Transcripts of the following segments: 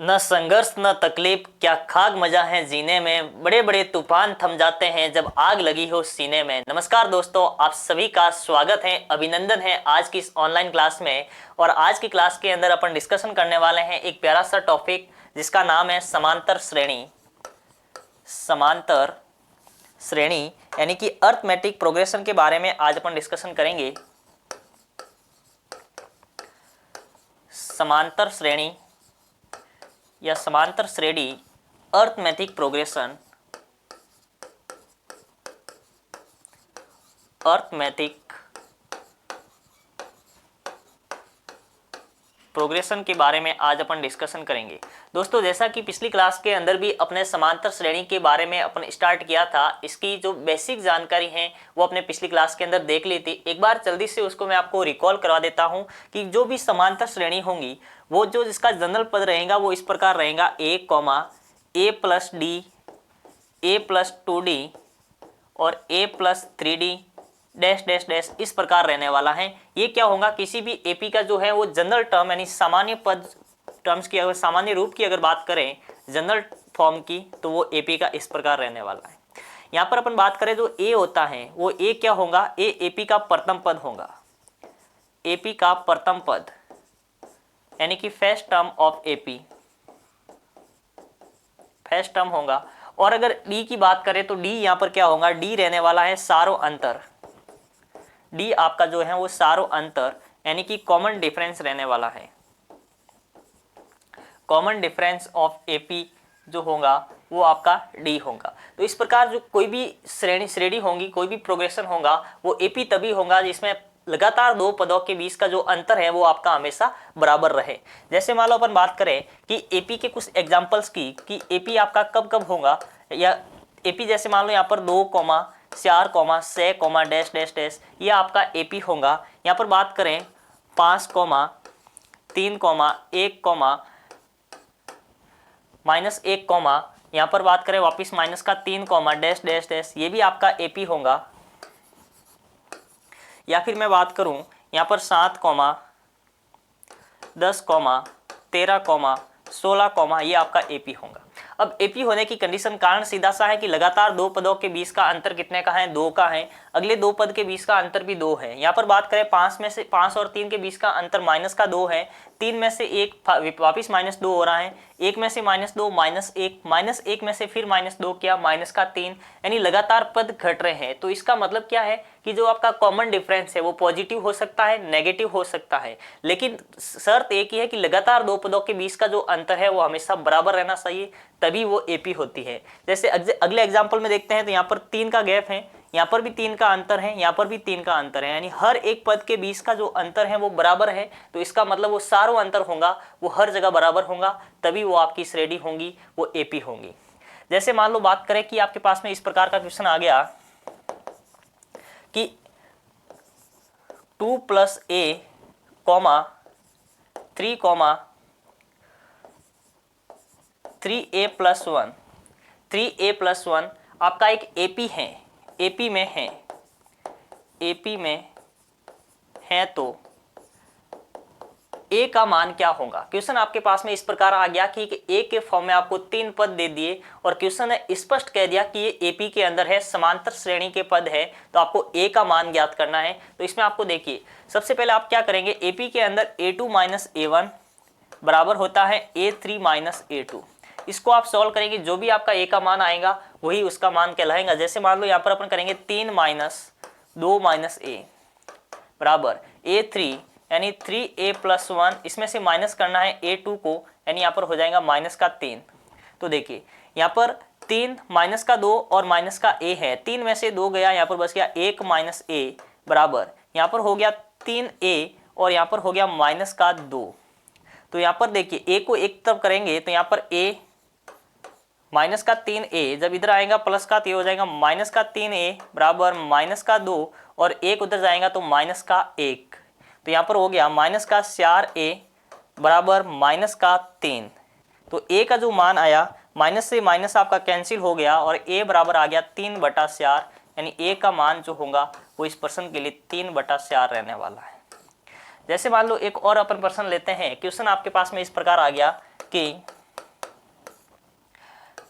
न संघर्ष न तकलीफ, क्या खाक मजा है जीने में, बड़े बड़े तूफान थम जाते हैं जब आग लगी हो सीने में। नमस्कार दोस्तों, आप सभी का स्वागत है, अभिनंदन है आज की इस ऑनलाइन क्लास में। और आज की क्लास के अंदर अपन डिस्कशन करने वाले हैं एक प्यारा सा टॉपिक जिसका नाम है समांतर श्रेणी। समांतर श्रेणी यानी कि अर्थमेटिक प्रोग्रेशन के बारे में आज अपन डिस्कशन करेंगे। समांतर श्रेणी या समांतर श्रेणी अर्थमेटिक प्रोग्रेशन, अर्थमेटिक प्रोग्रेशन के बारे में आज अपन डिस्कशन करेंगे। दोस्तों, जैसा कि पिछली क्लास के अंदर भी अपने समांतर श्रेणी के बारे में अपन स्टार्ट किया था, इसकी जो बेसिक जानकारी है वो अपने पिछली क्लास के अंदर देख ली थी। एक बार जल्दी से उसको मैं आपको रिकॉल करवा देता हूं कि जो भी समांतर श्रेणी होंगी वो जो जिसका जनरल पद रहेगा वो इस प्रकार रहेगा a, a plus D, a plus 2d और a plus 3d dash dash dash इस प्रकार रहने वाला है। ये क्या होगा, किसी भी एपी का जो है वो जनरल टर्म यानी सामान्य पद टर्म्स की, अगर सामान्य रूप की अगर बात करें जनरल फॉर्म की, तो वो एपी का इस प्रकार रहने वाला है। यहाँ पर अपन बात करें जो ए होता है वो ए क्या होगा, ए एपी का प्रथम पद होगा, एपी का प्रथम पद यानी कि first term of AP, first term होगा। और अगर डी की बात करें तो डी यहाँ पर क्या होगा, डी रहने वाला है सारो अंतर, डी आपका जो है वो सारो अंतर यानी कि कॉमन डिफरेंस रहने वाला है। कॉमन डिफरेंस ऑफ एपी जो होगा वो आपका डी होगा। तो इस प्रकार जो कोई भी श्रेणी होंगी, कोई भी प्रोग्रेशन होगा वो एपी तभी होगा जिसमें लगातार दो पदों के बीच का जो अंतर है वो आपका हमेशा बराबर रहे। जैसे मान लो अपन बात करें कि एपी के कुछ एग्जांपल्स की कि एपी आपका कब कब होगा, या एपी जैसे मान लो यहाँ पर 2, 4, 6, डैश डैश डैश, ये आपका एपी होगा। यहाँ पर बात करें 5, 3, 1, -1, यहाँ पर बात करें वापिस -3, डैश डैश डैश, ये भी आपका एपी होगा। या फिर मैं बात करूं यहाँ पर 7, 10, 13, 16, ये आपका एपी होगा। अब एपी होने की कंडीशन कारण सीधा सा है कि लगातार दो पदों के बीच का अंतर कितने का है, 2 का है। अगले दो पद के बीच का अंतर भी 2 है। यहाँ पर बात करें 5 और 3 के बीच का अंतर -2 है, 3 में से 1 वापिस -2 हो रहा है, 1 में से -2 -1 में से फिर -2 किया -3, यानी लगातार पद घट रहे हैं। तो इसका मतलब क्या है कि जो आपका कॉमन डिफरेंस है वो पॉजिटिव हो सकता है, नेगेटिव हो सकता है, लेकिन शर्त एक ही है कि लगातार दो पदों के बीच का जो अंतर है वो हमेशा बराबर रहना चाहिए, तभी वो एपी होती है। जैसे अगले एग्जाम्पल में देखते हैं तो यहाँ पर 3 का गैप है, यहाँ पर भी 3 का अंतर है, यहाँ पर भी 3 का अंतर है, यानी हर एक पद के बीच का जो अंतर है वो बराबर है। तो इसका मतलब वो सारों अंतर होगा वो हर जगह बराबर होगा, तभी वो आपकी श्रेणी होंगी, वो एपी होंगी। जैसे मान लो बात करें कि आपके पास में इस प्रकार का क्वेश्चन आ गया कि 2 + a, 3a + 1, 3a + 1 आपका एक एपी है, एपी में है तो ए का मान क्या होगा। क्वेश्चन आपके पास में इस प्रकार आ गया कि ए के फॉर्म में आपको 3 पद दे दिए और क्वेश्चन ने स्पष्ट कह दिया कि ये एपी के अंदर है, समांतर श्रेणी के पद है, तो आपको ए का मान ज्ञात करना है। तो इसमें आपको देखिए सबसे पहले आप क्या करेंगे, एपी के अंदर a2 - a1 बराबर होता है a3 - a2। इसको आप सॉल्व करेंगे, जो भी आपका ए का मान आएगा वही उसका मान कहलाएगा। जैसे मान लो यहाँ पर अपन करेंगे 3 - 2 - a बराबर a3 यानी 3a + 1, इसमें से माइनस करना है a2 को, यानी यहाँ पर हो जाएगा -3। तो देखिए यहाँ पर 3 -2 और -a है, 3 में से 2 गया, यहाँ पर बच गया 1 - a बराबर यहाँ पर हो गया 3a और यहाँ पर हो गया -2। तो यहाँ पर देखिए a को एक तरफ करेंगे तो यहाँ पर a -3a, जब इधर आएगा प्लस का तो ये हो जाएगा -3a बराबर -2 और 1 उधर जाएगा तो -1। तो यहाँ पर हो गया -4a बराबर -3। तो a का जो मान आया माइनस से माइनस आपका कैंसिल हो गया और a बराबर आ गया 3/4, यानी a का मान जो होगा वो इस प्रश्न के लिए 3/4 रहने वाला है। जैसे मान लो एक और अपन प्रश्न लेते हैं। क्वेश्चन आपके पास में इस प्रकार आ गया कि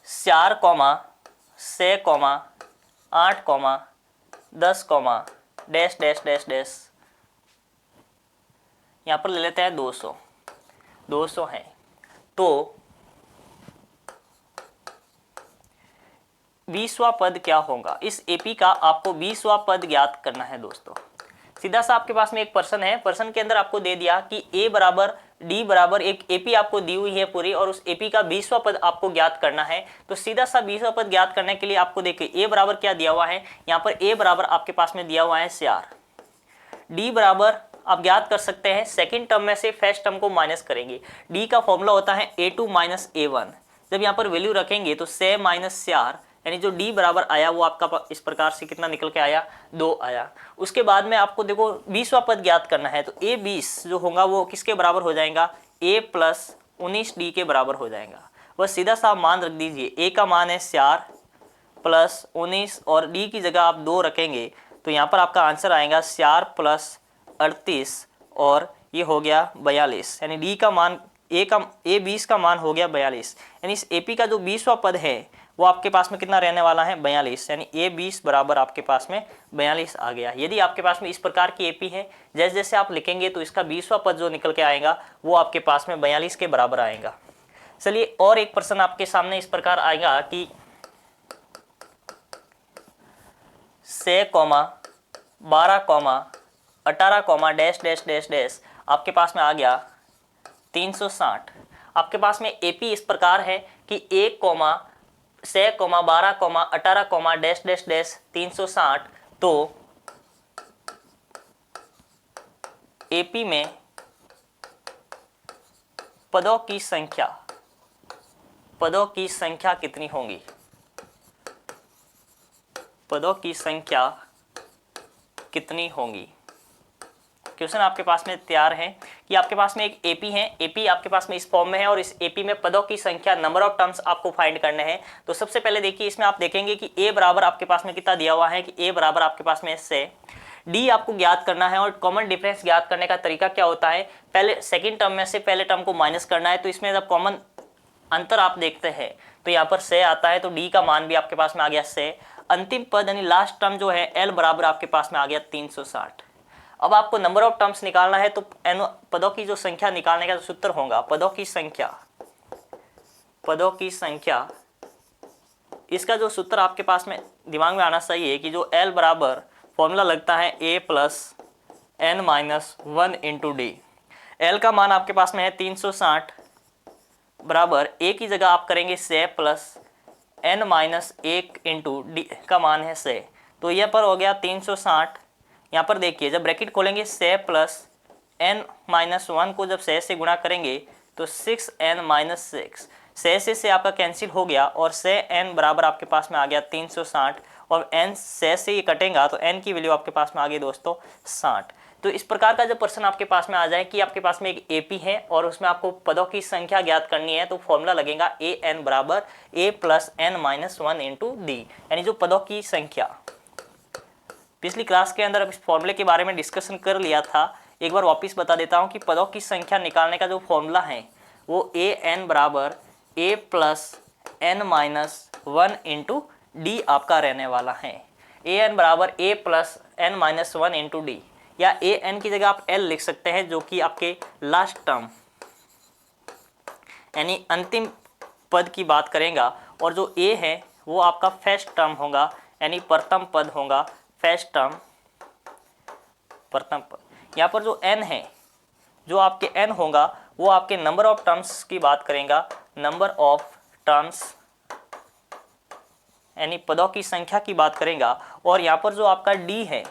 4, 6, 8, 10, डैश डैश डैश डैश, यहाँ पर ले लेते हैं 200, 200 है। तो 20वां पद क्या होगा? इस एपी का आपको 20वां पद ज्ञात करना है दोस्तों। सीधा सा आपके पास में एक पर्सन है, पर्सन के अंदर आपको दे दिया कि ए बराबर डी बराबर एक एपी आपको दी हुई है पूरी, और उस एपी का 20वां पद आपको ज्ञात करना है। तो सीधा सा 20वां पद ज्ञात करने के लिए आपको देखिए ए बराबर क्या दिया हुआ है, यहाँ पर ए बराबर आपके पास में दिया हुआ है 4, डी बराबर आप ज्ञात कर सकते हैं सेकंड टर्म में से फर्स्ट टर्म को माइनस करेंगे। डी का फॉर्मूला होता है a2 माइनस a1। जब यहाँ पर वैल्यू रखेंगे तो 6 माइनस 4, यानी जो डी बराबर आया वो आपका इस प्रकार से कितना निकल के आया, 2 आया। उसके बाद में आपको देखो 20वां पद ज्ञात करना है, तो a 20 जो होगा वो किसके बराबर हो जाएगा, a प्लस 19 डी के बराबर हो जाएगा। बस सीधा सा मान रख दीजिए, a का मान है 4 प्लस 19 और डी की जगह आप 2 रखेंगे, तो यहाँ पर आपका आंसर आएगा 4 प्लस 38 और ये हो गया 42, यानी डी का मान ए 20 का मान हो गया 42। यानी इस एपी का जो 20वां पद है वो आपके पास में कितना रहने वाला है, 42, यानी ए 20 बराबर आपके पास में 42 आ गया। यदि आपके पास में इस प्रकार की एपी है, जैसे जैसे आप लिखेंगे तो इसका 20वां पद जो निकल के आएगा वो आपके पास में 42 के बराबर आएगा। चलिए और एक प्रश्न आपके सामने इस प्रकार आएगा कि 6, 12, 18, डैश डैश डैश डैश आपके पास में आ गया 360। आपके पास में एपी इस प्रकार है कि 1, 6, 12, 18, डैश डैश डैश 360। तो एपी में पदों की संख्या कितनी होंगी? पदों की संख्या कितनी होंगी? क्वेश्चन आपके पास में तैयार है कि आपके पास में एक एपी है, एपी आपके पास में इस फॉर्म में है और इस एपी में पदों की संख्या, नंबर ऑफ टर्म्स आपको फाइंड करने हैं। तो सबसे पहले देखिए इसमें आप देखेंगे कि ए बराबर आपके पास में कितना दिया हुआ है कि ए बराबर आपके पास में 6, डी आपको ज्ञात करना है। और कॉमन डिफरेंस ज्ञात करने का तरीका क्या होता है, पहले सेकेंड टर्म में से पहले टर्म को माइनस करना है। तो इसमें जब कॉमन अंतर आप देखते हैं तो यहाँ पर 6 आता है, तो डी का मान भी आपके पास में आ गया 6। अंतिम पद यानी लास्ट टर्म जो है एल बराबर आपके पास में आ गया 360। अब आपको नंबर ऑफ टर्म्स निकालना है, तो पदों की जो संख्या निकालने का जो सूत्र होगा, पदों की संख्या, इसका जो सूत्र आपके पास में दिमाग में आना चाहिए कि जो L बराबर फॉर्मूला लगता है a plus n minus 1 into D. L का मान आपके पास में है 360 बराबर a की जगह आप करेंगे 6 plus n minus 1 into D का मान है 6। तो यह पर हो गया 360। यहाँ पर देखिए जब ब्रैकेट खोलेंगे 6 प्लस n माइनस 1 को जब 6 से गुणा करेंगे तो 6n माइनस 6, 6 से आपका कैंसिल हो गया और 6n बराबर आपके पास में आ गया 360 और n 6 से ये कटेगा तो n की वैल्यू आपके पास में आ गई दोस्तों 60। तो इस प्रकार का जब प्रश्न आपके पास में आ जाए कि आपके पास में एक एपी है और उसमें आपको पदों की संख्या ज्ञात करनी है, तो फॉर्मूला लगेगा ए एन बराबर A plus N minus 1 into D, यानी जो पदों की संख्या। पिछली क्लास के अंदर अब इस फॉर्मूले के बारे में डिस्कशन कर लिया था, एक बार वापस बता देता हूँ कि पदों की संख्या निकालने का जो फॉर्मूला है वो ए एन बराबर A plus N minus 1 into D आपका रहने वाला है। ए एन बराबर A plus N minus 1 into D, या ए एन की जगह आप एल लिख सकते हैं जो कि आपके लास्ट टर्म यानी अंतिम पद की बात करेगा, और जो ए है वो आपका फर्स्ट टर्म होगा यानी प्रथम पद होगा, फर्स्ट टर्म प्रथम पद। यहाँ पर जो एन है, जो आपके एन होगा वो आपके नंबर ऑफ टर्म्स की बात करेगा, नंबर ऑफ टर्म्स यानी पदों की संख्या की बात करेगा। और यहाँ पर जो आपका डी है,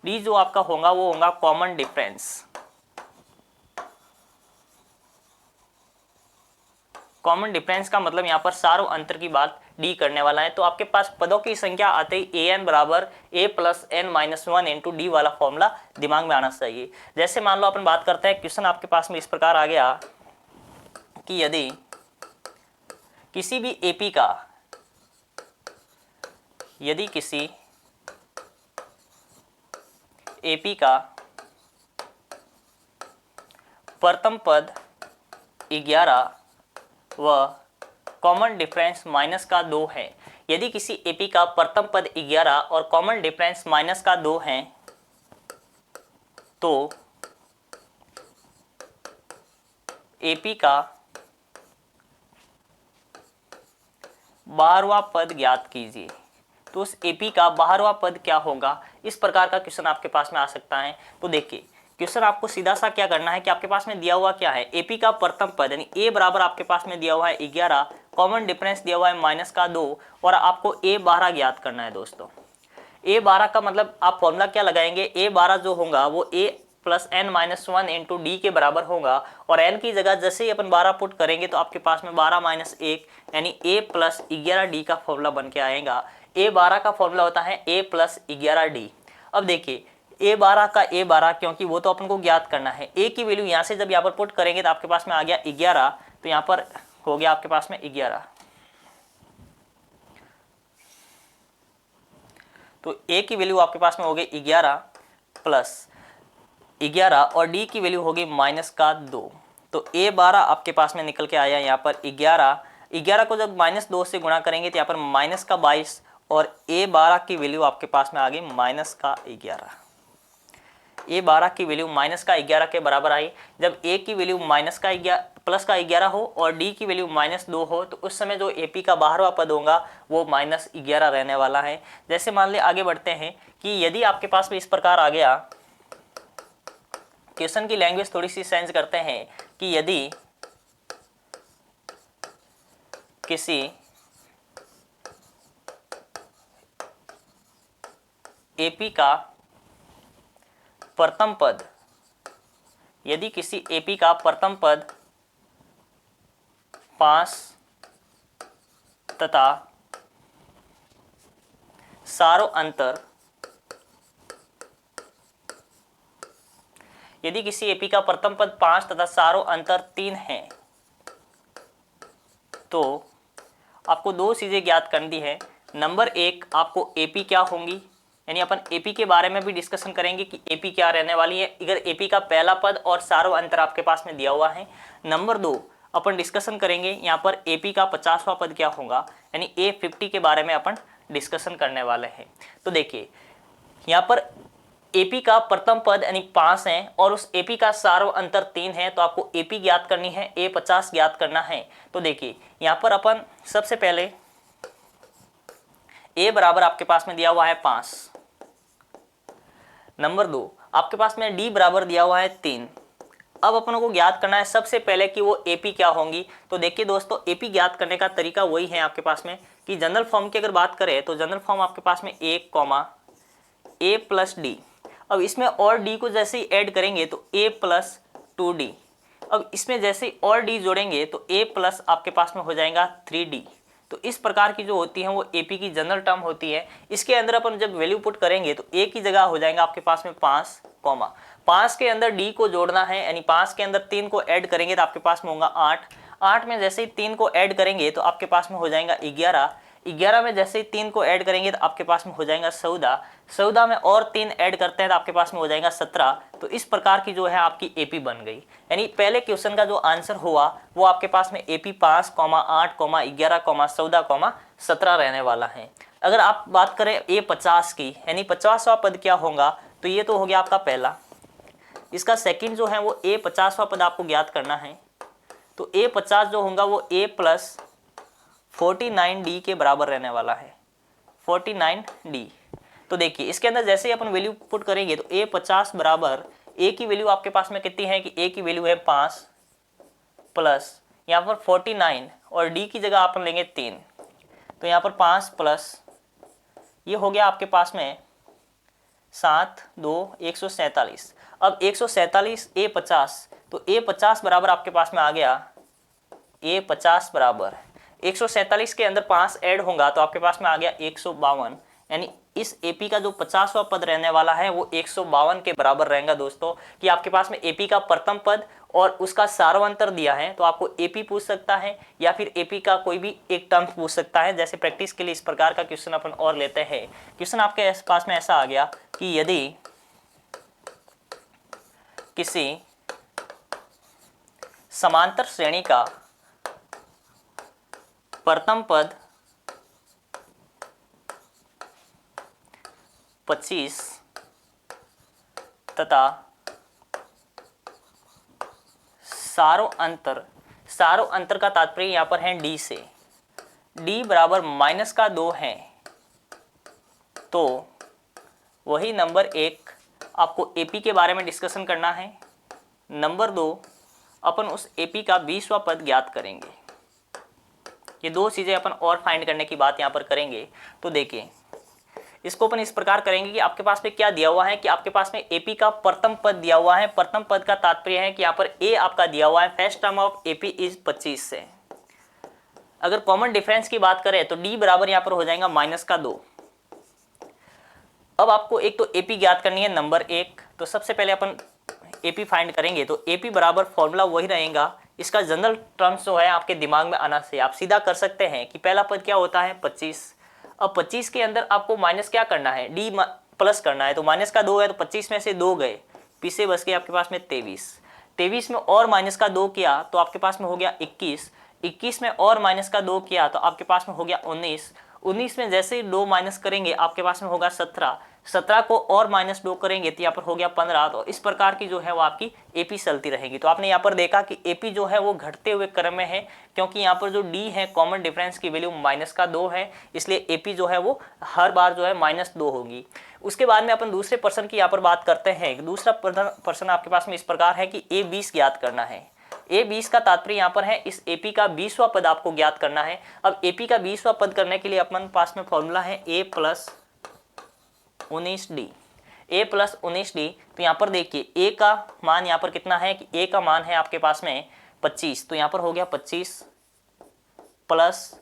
डी जो आपका होगा वो होगा कॉमन डिफरेंस। कॉमन डिफरेंस का मतलब यहाँ पर सारों अंतर की बात डी करने वाला है। तो आपके पास पदों की संख्या आते ही ए एन बराबर A plus N minus 1 into D वाला फॉर्मूला दिमाग में आना चाहिए। जैसे मान लो अपन बात करते हैं, क्वेश्चन आपके पास में इस प्रकार आ गया कि यदि किसी भी एपी का, यदि किसी एपी का प्रथम पद 11 व कॉमन डिफरेंस माइनस का 2 है, यदि किसी एपी का प्रथम पद 11 और कॉमन डिफरेंस माइनस का 2 है तो एपी का 12वां पद ज्ञात कीजिए। तो उस एपी का 12वां पद क्या होगा, इस प्रकार का क्वेश्चन आपके पास में आ सकता है। तो देखिए क्वेश्चन आपको सीधा सा क्या करना है कि आपके पास में दिया हुआ क्या है, एपी का प्रथम पद यानी ए बराबर आपके पास में दिया हुआ है 11, कॉमन डिफरेंस दिया हुआ है माइनस का 2 और आपको a12 ज्ञात करना है दोस्तों। a12 का मतलब आप फॉर्मूला क्या लगाएंगे, a12 जो होगा वो a plus N minus 1 into D के बराबर होगा और n की जगह जैसे ही अपन 12 पुट करेंगे तो आपके पास में 12 माइनस 1 यानी a प्लस 11d का फॉर्मूला बन के आएगा। a12 का फॉर्मूला होता है a प्लस 11d। अब देखिए a12 का a12 क्योंकि वो तो अपन को ज्ञात करना है, a की वैल्यू यहाँ से जब यहाँ पर पुट करेंगे तो आपके पास में आ गया 11, तो यहाँ पर हो गया आपके पास में 11। तो a की वैल्यू आपके पास में हो गई 11 प्लस 11 और d की वैल्यू होगी माइनस का 2। तो a12 आपके पास में निकल के आया यहाँ पर 11 को जब माइनस 2 से गुणा करेंगे तो यहाँ पर माइनस का 22 और a12 की वैल्यू आपके पास में आ गई माइनस का 11। a12 की वैल्यू माइनस का 11 के बराबर आई। जब a की वैल्यू माइनस का 11 प्लस का 11 हो और d की वैल्यू माइनस 2 हो तो उस समय जो AP का 12वां पद होगा वो माइनस 11 रहने वाला है। जैसे मान ले आगे बढ़ते हैं कि यदि आपके पास में इस प्रकार आ गया, क्वेश्चन की लैंग्वेज थोड़ी सी चेंज करते हैं कि यदि किसी AP का प्रथम पद, यदि किसी AP का प्रथम पद 5 तथा सारो अंतर, यदि किसी एपी का प्रथम पद 5 तथा सारो अंतर 3 है तो आपको दो चीजें ज्ञात करनी है। नंबर 1 आपको एपी क्या होंगी, यानी अपन एपी के बारे में भी डिस्कशन करेंगे कि एपी क्या रहने वाली है अगर एपी का पहला पद और सारो अंतर आपके पास में दिया हुआ है। नंबर 2 अपन डिस्कशन करेंगे यहाँ पर एपी का 50वां पद क्या होगा, यानी A50 के बारे में अपन डिस्कशन करने वाले हैं। तो देखिए यहाँ पर एपी का प्रथम पद यानी 5 है और उस एपी का सारो अंतर 3 है, तो आपको एपी ज्ञात करनी है, A50 ज्ञात करना है। तो देखिए यहाँ पर अपन सबसे पहले a बराबर आपके पास में दिया हुआ है 5, नंबर 2 आपके पास में d बराबर दिया हुआ है 3। अब अपनों को ज्ञात करना है सबसे पहले कि वो एपी क्या होंगी। तो देखिए दोस्तों एपी ज्ञात करने का तरीका वही है आपके पास में कि जनरल फॉर्म की अगर बात करें तो जनरल फॉर्म आपके पास में a प्लस डी। अब इसमें और d को जैसे ही ऐड करेंगे तो a प्लस 2d। अब इसमें जैसे ही और d जोड़ेंगे तो a प्लस आपके पास में हो जाएगा 3d। तो इस प्रकार की जो होती है वो एपी की जनरल टर्म होती है। इसके अंदर अपन जब वैल्यू पुट करेंगे तो a की जगह हो जाएगा आपके पास में 5 के अंदर d को जोड़ना है, यानी 5 के अंदर 3 को ऐड करेंगे तो आपके पास में होगा 8 में जैसे ही 3 को ऐड करेंगे तो आपके पास में हो जाएगा 11 में जैसे ही 3 को ऐड करेंगे तो आपके पास में हो जाएगा 14 में और 3 ऐड करते हैं तो आपके पास में हो जाएगा 17। तो इस प्रकार की जो है आपकी एपी बन गई। यानी पहले क्वेश्चन का जो आंसर हुआ वो आपके पास में एपी 5, 8, 11, 14, 17 रहने वाला है। अगर आप बात करें A50 की, यानी 50वां पद क्या होगा, तो ये तो हो गया आपका पहला। इसका सेकंड जो है वो A50वां पद आपको ज्ञात करना है। तो A50 जो होगा वो a प्लस 49d के बराबर रहने वाला है, 49d। तो देखिए इसके अंदर जैसे ही अपन वैल्यू पुट करेंगे तो A50 बराबर a की वैल्यू आपके पास में कितनी है कि a की वैल्यू है 5 प्लस यहाँ पर 49 और d की जगह अपन लेंगे 3। तो यहाँ पर 5 प्लस ये हो गया आपके पास में 7, 2, 147। अब 147 A50, तो A50 बराबर आपके पास में आ गया, A50 बराबर 147 के अंदर 5 ऐड होगा तो आपके पास में आ गया 152। यानी इस एपी का जो 50वां पद रहने वाला है वो 152 के बराबर रहेगा दोस्तों। कि आपके पास में एपी का प्रथम पद और उसका सार्वंतर दिया है तो आपको एपी पूछ सकता है या फिर एपी का कोई भी एक टर्म पूछ सकता है। जैसे प्रैक्टिस के लिए इस प्रकार का क्वेश्चन अपन और लेते हैं। क्वेश्चन आपके पास में ऐसा आ गया कि यदि किसी समांतर श्रेणी का प्रथम पद 25 तथा सारों अंतर का तात्पर्य यहां पर है डी से, डी बराबर माइनस का 2 है, तो वही नंबर 1 आपको एपी के बारे में डिस्कशन करना है। नंबर 2 अपन उस एपी का 20वां पद ज्ञात करेंगे। ये दो चीजें अपन और फाइंड करने की बात यहाँ पर करेंगे। तो देखिए इसको अपन इस प्रकार करेंगे कि आपके पास में क्या दिया हुआ है कि आपके पास में एपी का प्रथम पद दिया हुआ है। प्रथम पद का तात्पर्य है कि यहाँ पर ए आपका दिया हुआ है, first term of AP is 25 से। अगर कॉमन डिफरेंस की बात करें तो डी बराबर यहाँ पर हो जाएगा माइनस का 2। अब आपको एक तो एपी ज्ञात करनी है नंबर 1, तो सबसे पहले अपन एपी फाइंड करेंगे। तो एपी बराबर फॉर्मूला वही रहेगा, इसका जनरल टर्म्स जो है आपके दिमाग में आना से आप सीधा कर सकते हैं कि पहला पद क्या होता है 25। अब 25 के अंदर आपको माइनस क्या करना है, डी प्लस करना है। तो माइनस का 2 है तो 25 में से 2 गए, पीछे बच के आपके पास में 23 में और माइनस का 2 किया तो आपके पास में हो गया 21 में और माइनस का 2 किया तो आपके पास में हो गया 19 में जैसे ही 2 माइनस करेंगे आपके पास में होगा 17 को और माइनस 2 करेंगे तो यहाँ पर हो गया 15। तो इस प्रकार की जो है वो आपकी एपी चलती रहेगी। तो आपने यहाँ पर देखा कि एपी जो है वो घटते हुए क्रम में है, क्योंकि यहाँ पर जो डी है कॉमन डिफरेंस की वैल्यू माइनस का 2 है, इसलिए एपी जो है वो हर बार जो है -2 होगी। उसके बाद में अपन दूसरे पर्सन की यहाँ पर बात करते हैं। दूसरा पर्सन आपके पास में इस प्रकार है कि A20 ज्ञात करना है। A20 का तात्पर्य यहाँ पर है इस एपी का 20वां पद आपको ज्ञात करना है। अब एपी का 20वां पद करने के लिए अपन पास में फॉर्मूला है A + 19D। A + 19D। तो यहाँ पर देखिए A का मान यहाँ पर कितना है कि A का मान है आपके पास में 25, तो यहाँ पर हो गया 25 +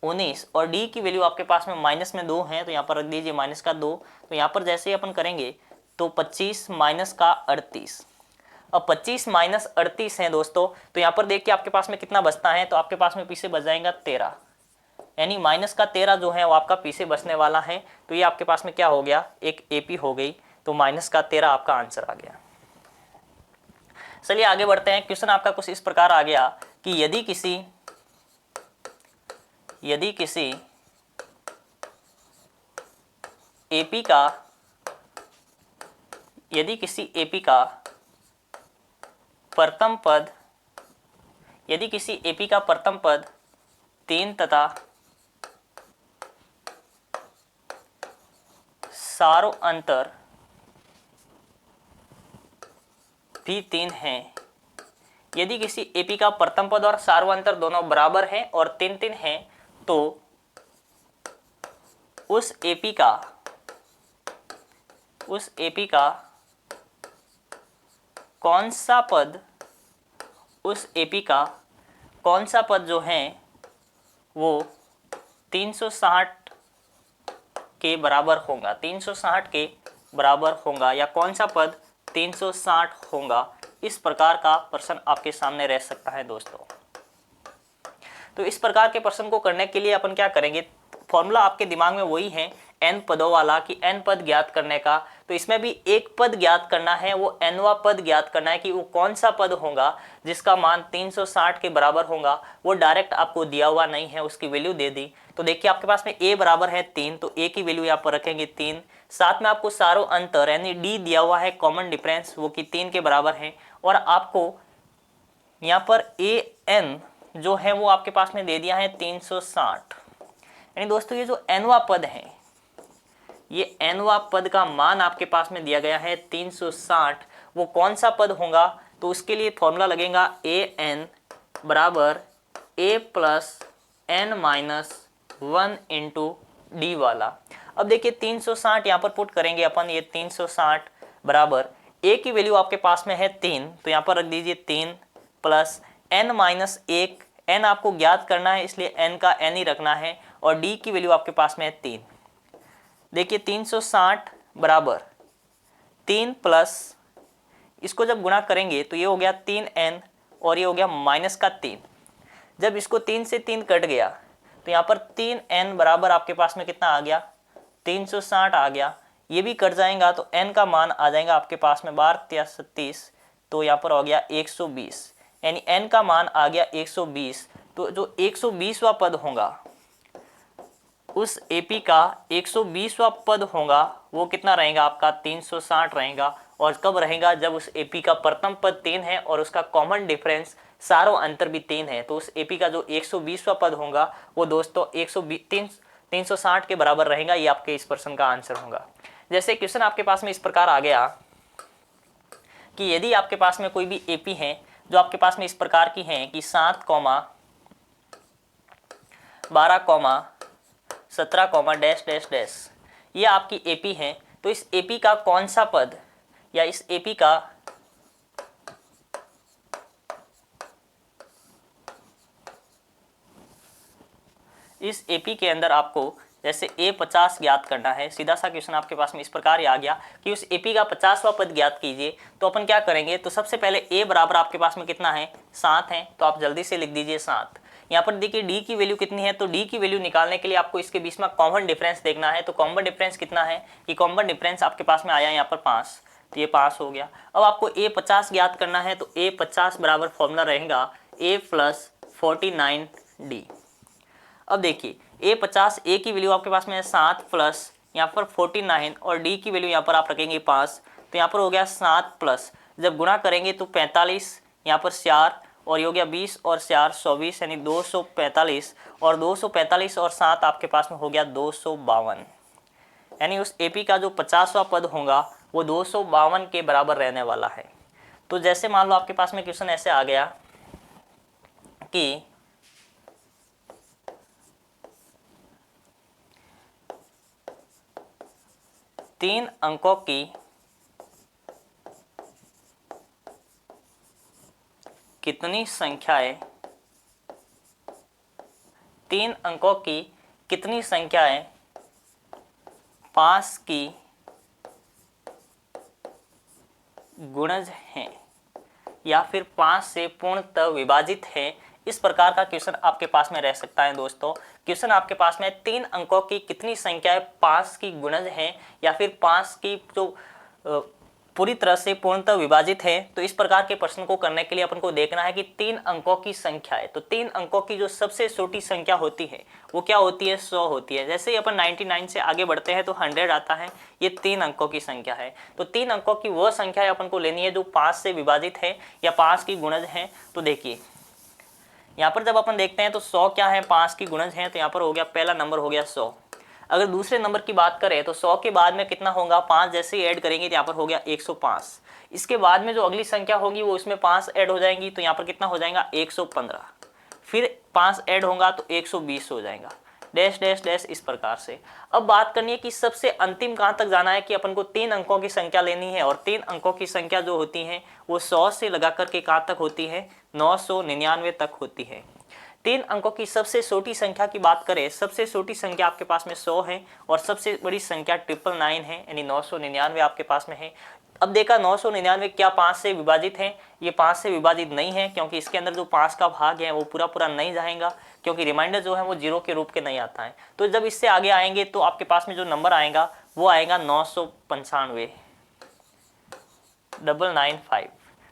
19 और D की वैल्यू आपके पास में माइनस में 2 है तो यहाँ पर रख दीजिए माइनस का 2। तो यहाँ पर जैसे ही अपन करेंगे तो 25 माइनस का 38। अब 25 माइनस 38 है दोस्तों, तो यहाँ पर देखिए आपके पास में कितना बचता है, तो आपके पास में पीछे बच जाएगा 13, यानी माइनस का 13 जो है वो आपका पीछे बचने वाला है। तो ये आपके पास में क्या हो गया, एक एपी हो गई। तो माइनस का 13 आपका आंसर आ गया। चलिए आगे बढ़ते हैं। क्वेश्चन आपका कुछ इस प्रकार आ गया कि यदि किसी एपी का प्रथम पद 3 तथा सारों अंतर भी 3 है। यदि किसी एपी का प्रथम पद और सारों अंतर दोनों बराबर हैं और 3 हैं, तो उस एपी का कौन सा पद जो है वो 360 के बराबर होगा, 360 के बराबर होगा, या कौन सा पद 360 होगा। इस प्रकार का प्रश्न आपके सामने रह सकता है दोस्तों। तो इस प्रकार के प्रश्न को करने के लिए अपन क्या करेंगे, फॉर्मूला आपके दिमाग में वही है n पदों वाला कि n पद ज्ञात करने का। तो इसमें भी एक पद ज्ञात करना है, वो nवां पद ज्ञात करना है कि वो कौन सा पद होगा जिसका मान 360 के बराबर होगा। वो डायरेक्ट आपको दिया हुआ नहीं है, उसकी वैल्यू दे दी। तो देखिए आपके पास में a बराबर है 3, तो a की वैल्यू यहाँ पर रखेंगे 3। साथ में आपको सारों अंतर यानी d दिया हुआ है कॉमन डिफरेंस, वो कि 3 के बराबर है। और आपको यहाँ पर an जो है वो आपके पास में दे दिया है 360। यानी दोस्तों ये जो nवां पद है, ये nवां पद का मान आपके पास में दिया गया है 360। वो कौन सा पद होगा, तो उसके लिए फॉर्मूला लगेगा an बराबर a + n-1 इंटू डी वाला। अब देखिए 360 यहाँ पर पुट करेंगे अपन, ये 360 बराबर a की वैल्यू आपके पास में है 3, तो यहाँ पर रख दीजिए 3 + n-1। n आपको ज्ञात करना है इसलिए n का n ही रखना है, और d की वैल्यू आपके पास में है 3। देखिए 360 बराबर 3 प्लस इसको जब गुणा करेंगे तो ये हो गया 3n और ये हो गया -3। जब इसको 3 से 3 कट गया तो यहाँ पर 3n बराबर आपके पास में कितना आ गया, 360 आ गया। ये भी कट जाएगा तो n का मान आ जाएगा आपके पास में 12×3 = 36, तो यहाँ पर हो गया 120, यानी n का मान आ गया 120। तो जो 120वां पद होगा, उस एपी का 120वां पद होगा वो कितना रहेगा आपका 360 रहेगा। और कब रहेगा, जब उस एपी का प्रथम पद 3 है और उसका कॉमन डिफरेंस सारों अंतर भी 3 है। तो उस एपी का जो 120वां पद होगा वो दोस्तों 360 के बराबर रहेगा। ये आपके इस प्रश्न का आंसर होगा। जैसे क्वेश्चन आपके पास में इस प्रकार आ गया कि यदि आपके पास में कोई भी एपी है जो आपके पास में इस प्रकार की हैं कि 7, 12, 17, डैश डैश डैश, ये आपकी एपी है। तो इस एपी का कौन सा पद या इस एपी का के अंदर आपको जैसे A50 ज्ञात करना है। सीधा सा क्वेश्चन आपके पास में इस प्रकार ही आ गया कि उस एपी का 50वां पद ज्ञात कीजिए। तो अपन क्या करेंगे, तो सबसे पहले A बराबर आपके पास में कितना है 7 है, तो आप जल्दी से लिख दीजिए 7। यहाँ पर देखिए D की वैल्यू कितनी है, तो D की वैल्यू निकालने के लिए आपको इसके बीच में कॉमन डिफरेंस देखना है। तो कॉमन डिफरेंस कितना है कि कॉमन डिफरेंस आपके पास में आया यहाँ पर 5, तो ये 5 हो गया। अब आपको A50 ज्ञात करना है, तो A50 बराबर फॉर्मूला रहेगा A + 49D। अब देखिए A50, A की वैल्यू आपके पास में है 7 प्लस यहाँ पर 49 और D की वैल्यू यहाँ पर आप रखेंगे 5, तो यहाँ पर हो गया 7 प्लस, जब गुणा करेंगे तो 45, यहाँ पर 4 और ये हो गया 20 और 4 24, यानी 245 और 245 और 7 आपके पास में हो गया 252। यानी उस एपी का जो 50वां पद होगा वो 252 के बराबर रहने वाला है। तो जैसे मान लो आपके पास में क्वेश्चन ऐसे आ गया कि तीन अंकों की कितनी संख्याएं, 3 अंकों की कितनी संख्याएं 5 की गुणज हैं या फिर 5 से पूर्णतः विभाजित है। इस प्रकार का क्वेश्चन आपके पास में रह सकता है दोस्तों। क्वेश्चन आपके पास में 3 अंकों की कितनी संख्याएं 5 की गुणज हैं या फिर 5 की जो पूरी तरह से पूर्णतः विभाजित है। तो इस प्रकार के प्रश्न को करने के लिए अपन को देखना है कि 3 अंकों की संख्या है। तो 3 अंकों की जो सबसे छोटी संख्या होती है वो क्या होती है, 100 होती है। जैसे ही अपन 99 से आगे बढ़ते हैं तो 100 आता है, ये 3 अंकों की संख्या है। तो 3 अंकों की वह संख्या अपन को लेनी है जो 5 से विभाजित है या 5 की गुणज है। तो देखिए यहाँ पर जब अपन देखते हैं तो 100 क्या है, 5 की गुणज है। तो यहाँ पर हो गया पहला नंबर हो गया 100। अगर दूसरे नंबर की बात करें तो 100 के बाद में कितना होगा, 5 जैसे ही ऐड करेंगे तो यहाँ पर हो गया 105। इसके बाद में जो अगली संख्या होगी वो इसमें 5 ऐड हो जाएंगी, तो यहाँ पर कितना हो जाएगा 115। फिर 5 ऐड होगा तो 120 हो जाएगा, डैश डैश डैश इस प्रकार से। अब बात करनी है कि सबसे अंतिम कहाँ तक जाना है कि अपन को 3 अंकों की संख्या लेनी है। और 3 अंकों की संख्या जो होती है वो 100 से लगा करके कहाँ तक होती है, 999 तक होती है। 3 अंकों की सबसे छोटी संख्या की बात करें, सबसे छोटी संख्या आपके पास में 100 है और सबसे बड़ी संख्या 999 है, यानी 999 आपके पास में है। अब देखा 999 क्या 5 से विभाजित है, ये 5 से विभाजित नहीं है क्योंकि इसके अंदर जो 5 का भाग है वो पूरा पूरा नहीं जाएगा, क्योंकि रिमाइंडर जो है वो 0 के रूप के नहीं आता है। तो जब इससे आगे आएंगे तो आपके पास में जो नंबर आएगा वो आएगा 995 995।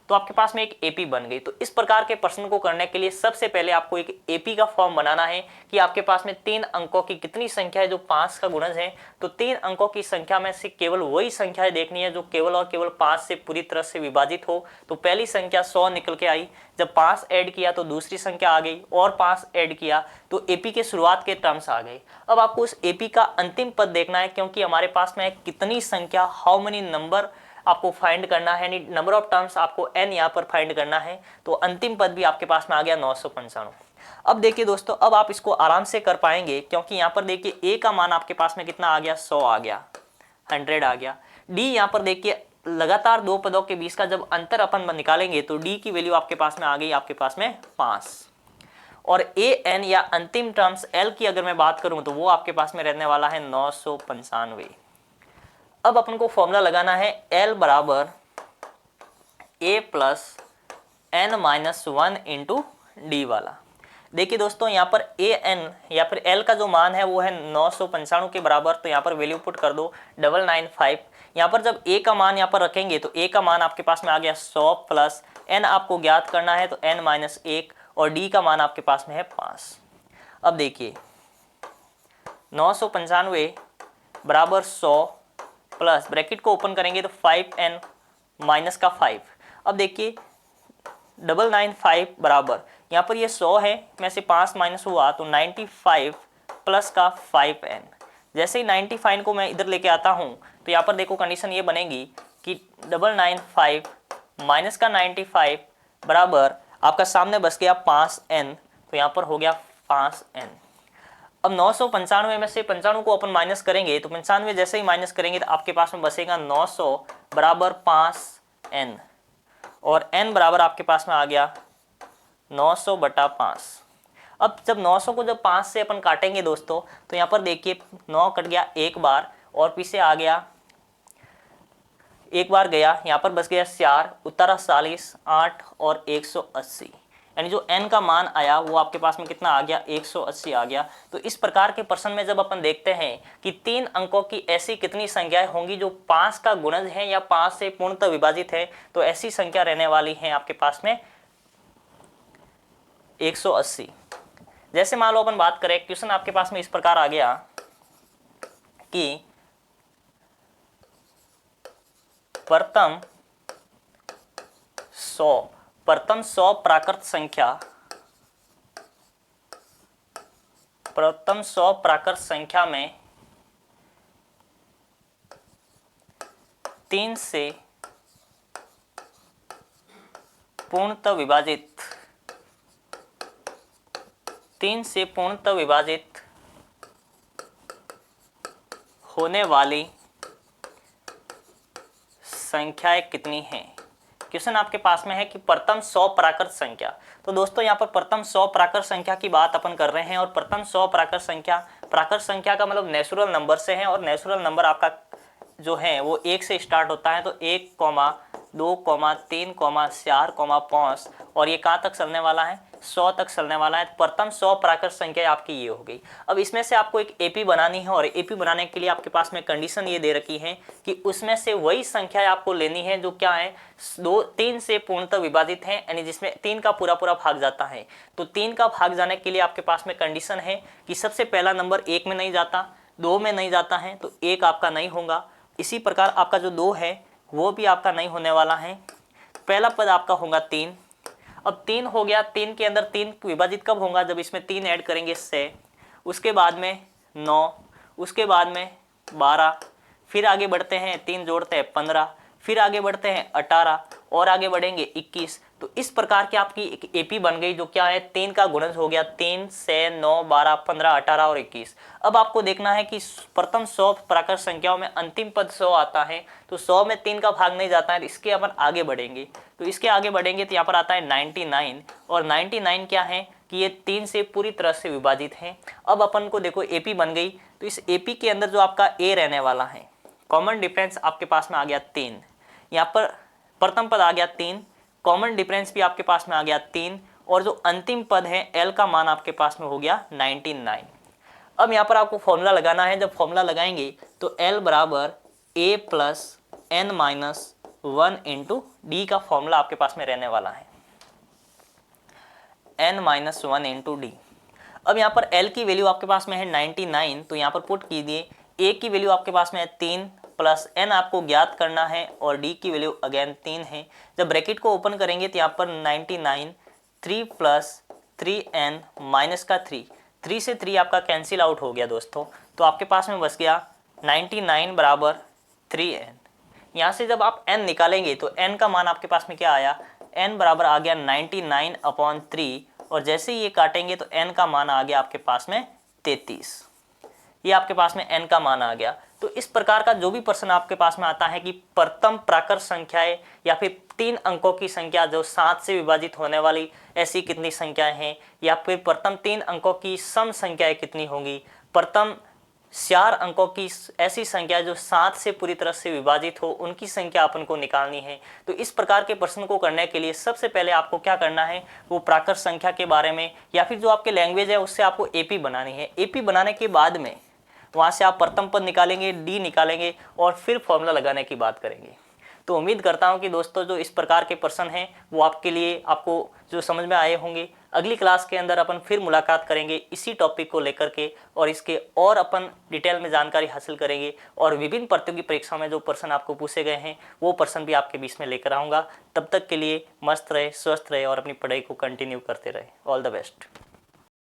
तो आपके पास में एक एपी बन गई। तो इस प्रकार के प्रश्न को करने के लिए सबसे पहले आपको एक एपी का फॉर्म बनाना है कि आपके पास में 3 अंकों की कितनी संख्या है जो 5 का गुणज है। तो 3 अंकों की संख्या में से केवल वही संख्याएं देखनी है जो केवल और केवल 5 से पूरी तरह से विभाजित हो। तो पहली संख्या 100 निकल के आई, जब 5 ऐड किया तो दूसरी संख्या आ गई और 5 ऐड किया तो एपी के शुरुआत के टर्म्स आ गए। अब आपको उस एपी का अंतिम पद देखना है, क्योंकि हमारे पास में कितनी संख्या, हाउ मेनी नंबर आपको फाइंड करना है, नंबर ऑफ टर्म्स आपको n यहाँ पर फाइंड करना है। तो अंतिम पद भी आपके पास में आ गया 995। अब देखिए दोस्तों, अब आप इसको आराम से कर पाएंगे क्योंकि यहाँ पर देखिए a का मान आपके पास में कितना आ गया, 100 आ गया, 100 आ गया। d यहाँ पर देखिए लगातार 2 पदों के बीच का जब अंतर अपन निकालेंगे तो d की वैल्यू आपके पास में आ गई, आपके पास में 5। और an या अंतिम टर्म्स l की अगर मैं बात करूं तो वो आपके पास में रहने वाला है 995। अब अपन को फॉर्मूला लगाना है L बराबर A plus n-1 into D वाला। देखिए दोस्तों यहाँ पर an या फिर L का जो मान है वो है 995 के बराबर। तो यहाँ पर वैल्यू पुट कर दो 995। यहाँ पर जब A का मान यहाँ पर रखेंगे तो A का मान आपके पास में आ गया 100 प्लस n आपको ज्ञात करना है तो n-1 और डी का मान आपके पास में है 5। अब देखिए 995 बराबर 100 प्लस ब्रैकेट को ओपन करेंगे तो 5n माइनस का 5। अब देखिए 995 बराबर यहाँ पर ये 100 है, में से 5 माइनस हुआ तो 95 प्लस का 5n। जैसे ही 95 को मैं इधर लेके आता हूँ तो यहाँ पर देखो कंडीशन ये बनेगी कि 995 माइनस का 95 बराबर आपका सामने बस गया 5n, तो यहाँ पर हो गया 5n। अब 995 में से 95 को अपन माइनस करेंगे तो 95 जैसे ही माइनस करेंगे तो आपके पास में बसेगा 900 बराबर 5n, और n बराबर आपके पास में आ गया 900 बटा 5। अब जब 900 को जब 5 से अपन काटेंगे दोस्तों तो यहाँ पर देखिए 9 कट गया एक बार और पीछे आ गया एक बार गया, यहाँ पर बच गया 4, उत्तरा 40, 8 और 180, यानी जो n का मान आया वो आपके पास में कितना आ गया 180 आ गया। तो इस प्रकार के प्रश्न में जब अपन देखते हैं कि 3 अंकों की ऐसी कितनी संख्याएं होंगी जो 5 का गुणज है या 5 से पूर्णतः विभाजित है, तो ऐसी संख्या रहने वाली है आपके पास में 180। जैसे मान लो अपन बात करें, क्वेश्चन आपके पास में इस प्रकार आ गया कि प्रथम 100 प्राकृत संख्या में 3 से पूर्णतः विभाजित होने वाली संख्याएं कितनी हैं। क्वेश्चन आपके पास में है कि प्रथम 100 प्राकृत संख्या। तो दोस्तों यहाँ पर प्रथम 100 प्राकृत संख्या की बात अपन कर रहे हैं, और प्रथम 100 प्राकृत संख्या का मतलब नेचुरल नंबर से है, और नेचुरल नंबर आपका जो है वो 1 से स्टार्ट होता है। तो 1, 2, 3, 4, 5 और ये कहाँ तक चलने वाला है 100 तक चलने वाला है। प्रथम 100 प्राकृत संख्या आपकी ये हो गई। अब इसमें से आपको एक एपी बनानी है, और एपी बनाने के लिए आपके पास में कंडीशन ये दे रखी है कि उसमें से वही संख्या आपको लेनी है जो क्या है 3 से पूर्णतः विभाजित है, यानी जिसमें 3 का पूरा भाग जाता है। तो 3 का भाग जाने के लिए आपके पास में कंडीशन है कि सबसे पहला नंबर 1 में नहीं जाता, 2 में नहीं जाता है, तो 1 आपका नहीं होगा। इसी प्रकार आपका जो 2 है वो भी आपका नहीं होने वाला है। पहला पद आपका होगा 3। अब 3 हो गया, 3 के अंदर 3 विभाजित कब होगा जब इसमें 3 ऐड करेंगे इससे, उसके बाद में 9, उसके बाद में 12, फिर आगे बढ़ते हैं 3 जोड़ते हैं 15, फिर आगे बढ़ते हैं 18 और आगे बढ़ेंगे 21। तो इस प्रकार की आपकी एक एपी बन गई जो क्या है 3 का गुणज हो गया 3 से 9, 12, 15, 18 और 21। अब आपको देखना है कि प्रथम 100 प्राकृत संख्याओं में अंतिम पद 100 आता है, तो 100 में 3 का भाग नहीं जाता है, तो इसके अपन आगे बढ़ेंगे। तो इसके आगे बढ़ेंगे तो यहाँ पर आता है 99, और 99 क्या है कि ये 3 से पूरी तरह से विभाजित है। अब अपन को देखो एपी बन गई, तो इस एपी के अंदर जो आपका ए रहने वाला है, कॉमन डिफरेंस आपके पास में आ गया 3। यहाँ पर प्रथम पद आ गया 3, कॉमन डिफरेंस भी आपके पास में आ गया 3, और जो अंतिम पद है एल का मान आपके पास में हो गया 99। अब यहाँ पर आपको फॉर्मूला लगाना है। जब फॉर्मूला लगाएंगे तो एल बराबर A plus N minus 1 into D का फॉर्मूला आपके पास में रहने वाला है, एन माइनस 1 इंटू डी। अब यहाँ पर एल की वैल्यू आपके पास में है 99, तो यहाँ पर पुट कीजिए। ए की वैल्यू आपके पास में है 3 प्लस एन आपको ज्ञात करना है, और डी की वैल्यू अगेन 3 है। जब ब्रैकेट को ओपन करेंगे तो यहाँ पर 99, 3 प्लस 3n माइनस का 3 से 3 आपका कैंसिल आउट हो गया दोस्तों, तो आपके पास में बच गया 99 बराबर 3n। यहाँ से जब आप n निकालेंगे तो n का मान आपके पास में क्या आया, n बराबर आ गया 99/3, और जैसे ही ये काटेंगे तो n का मान आ गया आपके पास में 33। ये आपके पास में n का मान आ गया। तो इस प्रकार का जो भी प्रश्न आपके पास में आता है कि प्रथम प्राकृत संख्याएं या फिर 3 अंकों की संख्या जो 7 से विभाजित होने वाली ऐसी कितनी संख्याएं हैं, या फिर प्रथम 3 अंकों की सम संख्याएं कितनी होंगी, प्रथम 4 अंकों की ऐसी संख्या जो 7 से पूरी तरह से विभाजित हो उनकी संख्या अपन को निकालनी है। तो इस प्रकार के प्रश्न को करने के लिए सबसे पहले आपको क्या करना है, वो प्राकृत संख्या के बारे में या फिर जो आपके लैंग्वेज है उससे आपको एपी बनानी है। एपी बनाने के बाद में वहाँ से आप प्रथम पद निकालेंगे, डी निकालेंगे और फिर फॉर्मूला लगाने की बात करेंगे। तो उम्मीद करता हूँ कि दोस्तों जो इस प्रकार के प्रश्न हैं वो आपके लिए आपको जो समझ में आए होंगे। अगली क्लास के अंदर अपन फिर मुलाकात करेंगे इसी टॉपिक को लेकर के, और इसके और अपन डिटेल में जानकारी हासिल करेंगे, और विभिन्न प्रतियोगी परीक्षा में जो प्रश्न आपको पूछे गए हैं वो प्रश्न भी आपके बीच में लेकर आऊँगा। तब तक के लिए मस्त रहे, स्वस्थ रहे और अपनी पढ़ाई को कंटिन्यू करते रहे। All the best.